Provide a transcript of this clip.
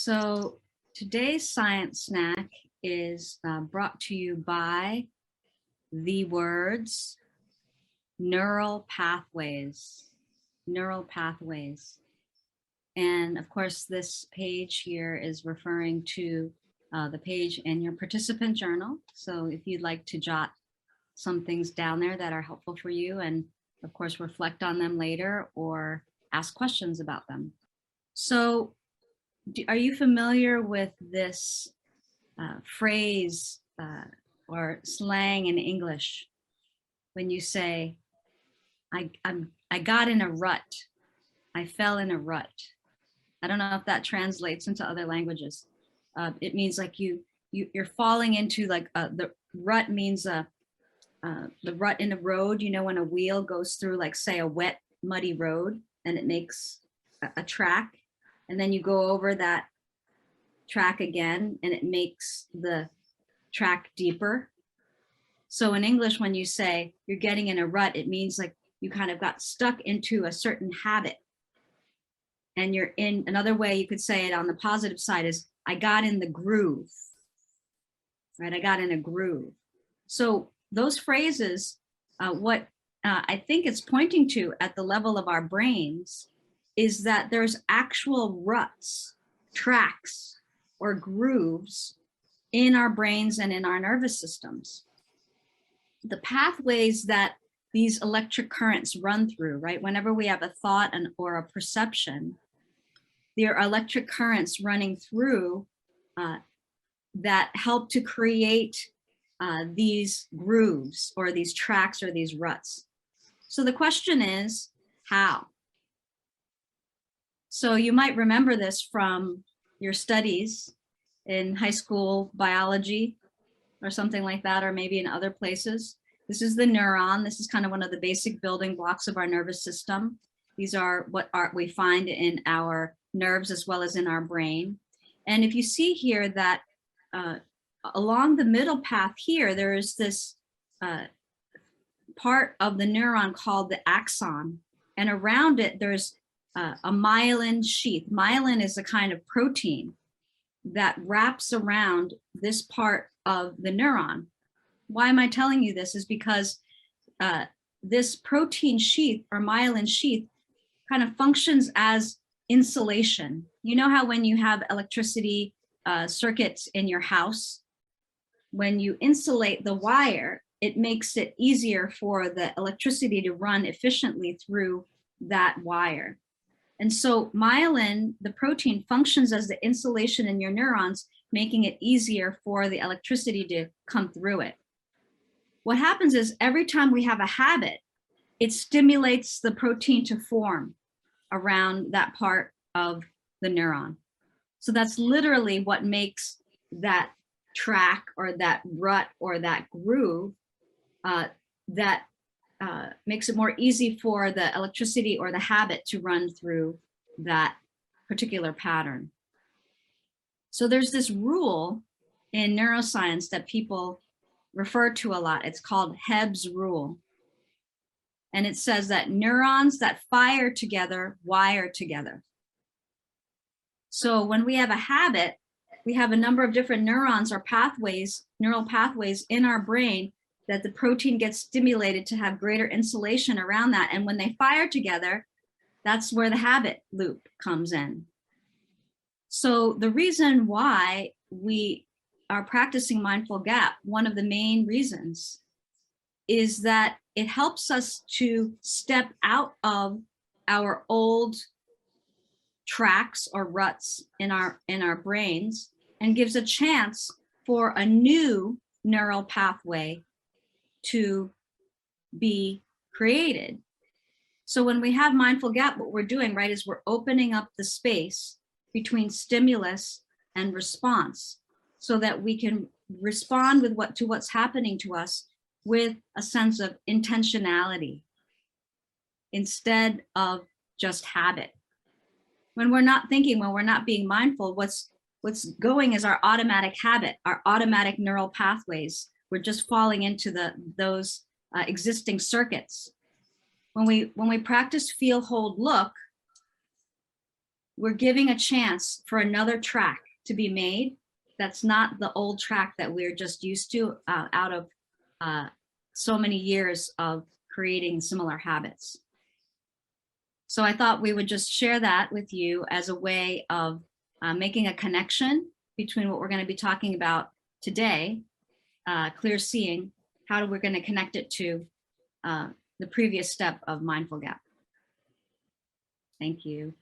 So today's science snack is brought to you by the words neural pathways. Neural pathways. And of course, this page here is referring to the page in your participant journal. So if you'd like to jot some things down there that are helpful for you, and of course, reflect on them later or ask questions about them. So are you familiar with this phrase or slang in English when you say, I got in a rut, I fell in a rut? I don't know if that translates into other languages. It means like you're falling into like the rut means the rut in a road, you know, when a wheel goes through like say a wet, muddy road and it makes a track. And then you go over that track again and it makes the track deeper. So in English, when you say you're getting in a rut, it means like you kind of got stuck into a certain habit. And you're in, another way you could say it on the positive side is, I got in the groove, right? I got in a groove. So those phrases, what I think it's pointing to at the level of our brains is that there's actual ruts, tracks, or grooves in our brains and in our nervous systems. The pathways that these electric currents run through, right? Whenever we have a thought or a perception, there are electric currents running through that help to create these grooves or these tracks or these ruts. So the question is, how? So you might remember this from your studies in high school biology or something like that, or maybe in other places. This is the neuron. This is kind of one of the basic building blocks of our nervous system. These are what we find in our nerves as well as in our brain. And if you see here that along the middle path here, there is this part of the neuron called the axon. And around it, there's a myelin sheath. Myelin is a kind of protein that wraps around this part of the neuron. Why am I telling you this? Is because this protein sheath or myelin sheath kind of functions as insulation. You know how when you have electricity circuits in your house, when you insulate the wire, it makes it easier for the electricity to run efficiently through that wire. And so myelin, the protein, functions as the insulation in your neurons, making it easier for the electricity to come through it. What happens is every time we have a habit, it stimulates the protein to form around that part of the neuron. So that's literally what makes that track or that rut or that groove that makes it more easy for the electricity or the habit to run through that particular pattern. So there's this rule in neuroscience that people refer to a lot. It's called Hebb's rule. And it says that neurons that fire together wire together. So when we have a habit, we have a number of different neurons or pathways, neural pathways in our brain that the protein gets stimulated to have greater insulation around that. And when they fire together, that's where the habit loop comes in. So the reason why we are practicing mindful gap, one of the main reasons, is that it helps us to step out of our old tracks or ruts in our brains and gives a chance for a new neural pathway to be created. So when we have mindful gap, what we're doing, right, is we're opening up the space between stimulus and response so that we can respond with what's happening to us with a sense of intentionality instead of just habit. When we're not thinking, when we're not being mindful, what's going is our automatic habit, our automatic neural pathways. We're just falling into those existing circuits. When we practice feel, hold, look, we're giving a chance for another track to be made. That's not the old track that we're just used to out of so many years of creating similar habits. So I thought we would just share that with you as a way of making a connection between what we're going to be talking about today, clear seeing, how we're going to connect it to the previous step of Mindful Gap. Thank you.